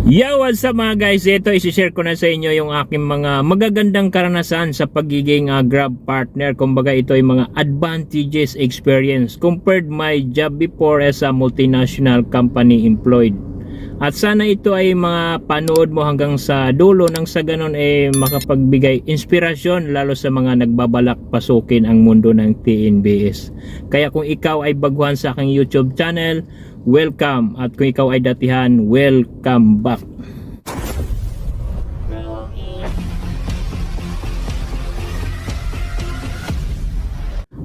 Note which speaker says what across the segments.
Speaker 1: Yo, what's up mga guys? Ito, isi-share ko na sa inyo yung aking mga magagandang karanasan sa pagiging Grab partner. Kumbaga ito ay mga advantages experience compared my job before as a multinational company employed. At sana ito ay mga panood mo hanggang sa dulo nang sa ganun ay makapagbigay inspirasyon lalo sa mga nagbabalak pasukin ang mundo ng TNBS. Kaya kung ikaw ay baguhan sa aking YouTube channel, welcome, at kung ikaw ay datihan, welcome back.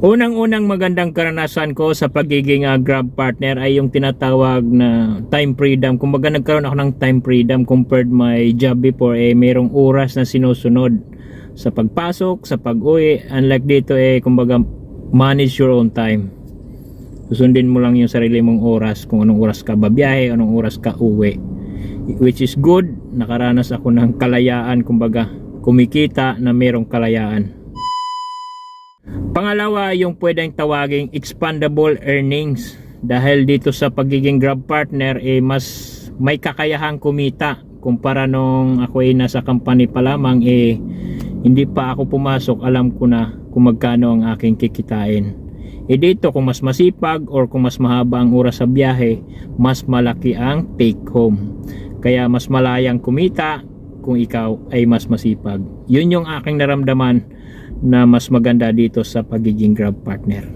Speaker 1: Unang-unang magandang karanasan ko sa pagiging Grab partner ay yung tinatawag na time freedom. Kumbaga nagkaroon ako ng time freedom compared my job before, merong oras na sinusunod sa pagpasok, sa pag-uwi. Unlike dito kumbaga manage your own time. Susundin mo lang yung sarili mong oras, kung anong oras ka babiyahe, anong oras ka uwi, which is good. Nakaranas ako ng kalayaan, kumbaga kumikita na merong kalayaan. Pangalawa, yung pwedeng tawaging expandable earnings. Dahil dito sa pagiging Grab partner mas may kakayahang kumita kumpara nung ako ay nasa company pa lamang. Hindi pa ako pumasok, alam ko na kung magkano ang aking kikitain. Dito kung mas masipag or kung mas mahaba ang oras sa biyahe, mas malaki ang take home. Kaya mas malayang kumita kung ikaw ay mas masipag. Yun yung aking naramdaman na mas maganda dito sa pagiging Grab partner.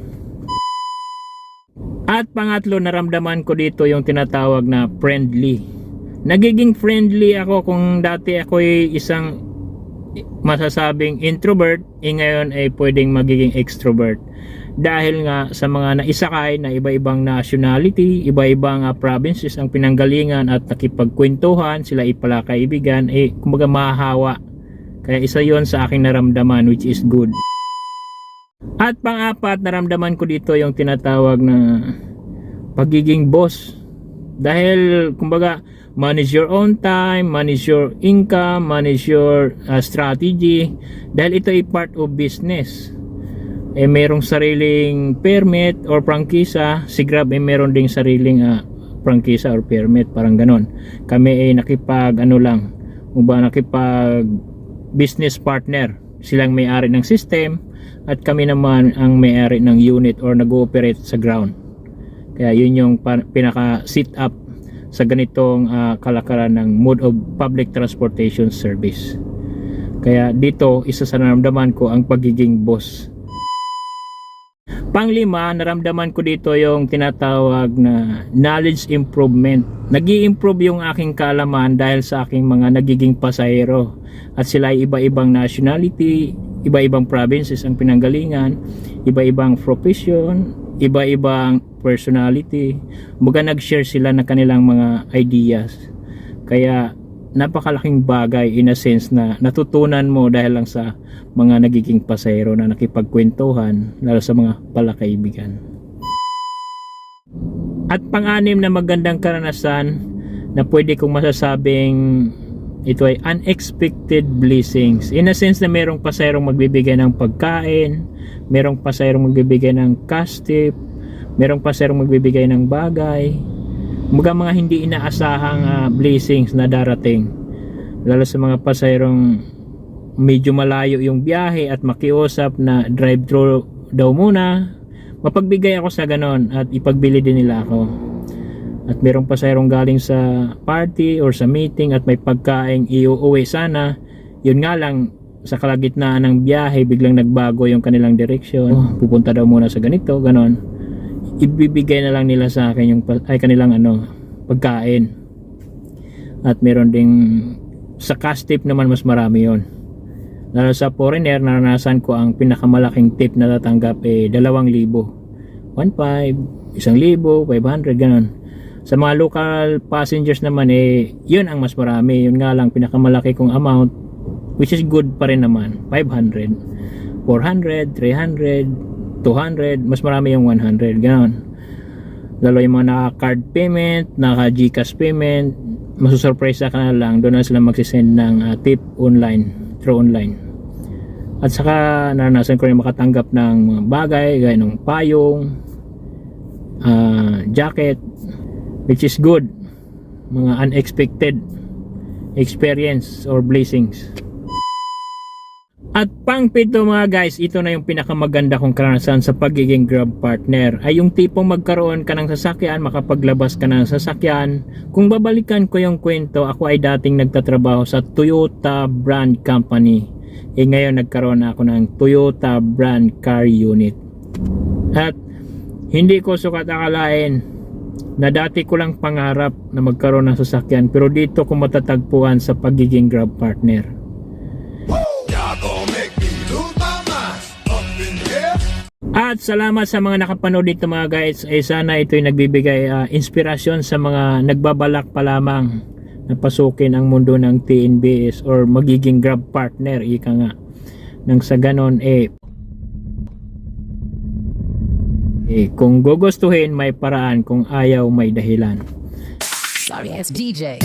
Speaker 1: At pangatlo, naramdaman ko dito yung tinatawag na friendly. Nagiging friendly ako kung dati ako ay isang masasabing introvert, ngayon ay pwedeng magiging extrovert. Dahil nga sa mga naisakay na iba-ibang nationality, iba-ibang provinces ang pinanggalingan at nakipagkwentuhan, sila ipala kaibigan, kumbaga mahahawa. Kaya isa yon sa aking naramdaman, which is good. At pang-apat, naramdaman ko dito yung tinatawag na pagiging boss. Dahil kumbaga manage your own time, manage your income, manage your strategy. Dahil ito ay part of business. Merong sariling permit or prangkisa. Si Grab meron ding sariling prangkisa or permit, parang ganon. Kami nakipag business partner. Silang may-ari ng system at kami naman ang may-ari ng unit or nag-ooperate sa ground. Kaya yun yung pinaka sit up sa ganitong kalakaran ng mode of public transportation service. Kaya dito isa sa naramdaman ko ang pagiging boss. Panglima, naramdaman ko dito yung tinatawag na knowledge improvement. Nag-i-improve yung aking kaalaman dahil sa aking mga nagiging pasahero. At sila ay iba-ibang nationality, iba-ibang provinces ang pinanggalingan, iba-ibang profession, iba-ibang personality. Baga nag-share sila ng kanilang mga ideas. Kaya napakalaking bagay in a sense na natutunan mo dahil lang sa mga nagiging pasahero na nakipagkwentuhan, lalo sa mga palakaibigan. At pang-anim na magandang karanasan na pwede kong masasabing ito ay unexpected blessings. In a sense na merong pasahero magbibigay ng pagkain, merong pasahero magbibigay ng cash tip, merong pasahero magbibigay ng bagay, mga hindi inaasahang blessings na darating, lalo sa mga pasahirong medyo malayo yung biyahe at makiusap na drive thru daw muna. Mapagbigay ako sa ganon at ipagbili din nila ako. At merong pasahirong galing sa party or sa meeting at may pagkain iuwi sana, yun nga lang sa kalagitnaan ng biyahe biglang nagbago yung kanilang direksyon, pupunta daw muna sa ganito, ganon. Ibibigay na lang nila sa akin yung kanilang pagkain. At meron ding sa cash tip naman, mas marami yon. Lalo sa foreigner, naranasan ko ang pinakamalaking tip na tatanggap 2,000, 1,500, 1,500, ganon. Sa mga local passengers naman yun ang mas marami. Yun nga lang pinakamalaki kong amount, which is good pa rin naman, 500, 400, 300, 200, mas marami yung 100, gano'n. Lalo yung mga naka-card payment, naka-GCash payment, masusurprise ka na lang, doon na sila magsisend ng tip online, through online. At saka naranasan ko rin makatanggap ng bagay gaya ng payong, jacket, which is good, mga unexpected experience or blessings. At pang-pito mga guys, ito na yung pinakamaganda kong karanasan sa pagiging Grab partner. Ay yung tipong magkaroon ka ng sasakyan, makapaglabas ka ng sasakyan. Kung babalikan ko yung kwento, ako ay dating nagtatrabaho sa Toyota brand company. Ngayon nagkaroon ako ng Toyota brand car unit. At hindi ko sukat akalain na dati ko lang pangarap na magkaroon ng sasakyan, pero dito ko matatagpuan sa pagiging Grab partner. At salamat sa mga nakapanood dito mga guys. Sana ito'y nagbibigay inspirasyon sa mga nagbabalak pa lamang na pasukin ang mundo ng TNBS or magiging Grab partner, ika nga. Nang sa ganon kung gugustuhin may paraan, kung ayaw may dahilan.
Speaker 2: Sorry, it's DJ.